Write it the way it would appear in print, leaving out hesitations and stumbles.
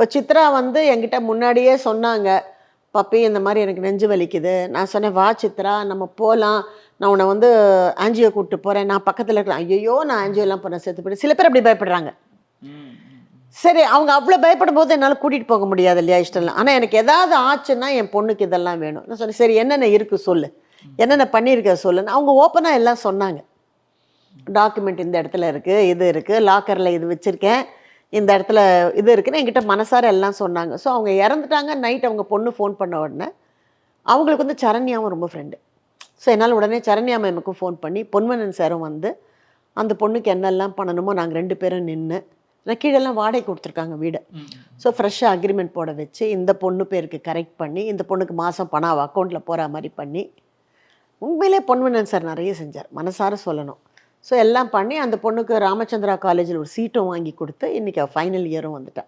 இப்போ சித்ரா வந்து என்கிட்ட முன்னாடியே சொன்னாங்க, பப்பி இந்த மாதிரி எனக்கு நெஞ்சு வலிக்குது. நான் சொன்னேன், வா சித்ரா நம்ம போகலாம், நான் உன்னை வந்து ஆன்ஜியோ கூப்பிட்டு போகிறேன், நான் பக்கத்தில் இருக்கிறேன். ஐயோ நான் ஆன்ஜியோலாம் போகிறேன் செத்து போய்ட்டு. சில பேர் அப்படி பயப்படுறாங்க. சரி, அவங்க அவ்வளோ பயப்படும் போது என்னால் கூட்டிகிட்டு போக முடியாது இல்லையா, இஷ்டம் இல்லை. ஆனால் எனக்கு எதாவது ஆச்சுன்னா என் பொண்ணுக்கு இதெல்லாம் வேணும். நான் சொன்னேன், சரி என்னென்ன இருக்குது சொல்லு, என்னென்ன பண்ணியிருக்க சொல்லுன்னு. அவங்க ஓப்பனாக எல்லாம் சொன்னாங்க. டாக்குமெண்ட் இந்த இடத்துல இருக்குது, இது இருக்குது, லாக்கரில் இது வச்சுருக்கேன், இந்த இடத்துல இது இருக்குன்னு என்கிட்ட மனசார எல்லாம் சொன்னாங்க. ஸோ அவங்க இறந்துட்டாங்க. நைட் அவங்க பொண்ணு ஃபோன் பண்ண உடனே அவங்களுக்கு வந்து சரண்யாவும் ரொம்ப ஃப்ரெண்டு. ஸோ என்னால் உடனே சரண்யா மேமுக்கும் ஃபோன் பண்ணி பொன்வனன் சாரும் வந்து அந்த பொண்ணுக்கு என்னெல்லாம் பண்ணணுமோ நாங்கள் 2 பேரும் நின்று, நான் கீழெல்லாம் வாடகை கொடுத்துருக்காங்க வீடை. ஸோ ஃப்ரெஷ்ஷாக அக்ரிமெண்ட் போட வச்சு இந்த பொண்ணு பேருக்கு கரெக்ட் பண்ணி இந்த பொண்ணுக்கு மாதம் பணம் அவள் அக்கௌண்ட்டில் போகிற மாதிரி பண்ணி, உண்மையிலே பொன்வனன் சார் நிறைய செஞ்சார், மனசார சொல்லணும். ஸோ எல்லாம் பண்ணி அந்த பொண்ணுக்கு ராமச்சந்திரா காலேஜில் ஒரு சீட்டும் வாங்கி கொடுத்து இன்றைக்கி ஃபைனல் இயரும் வந்துட்டாள்.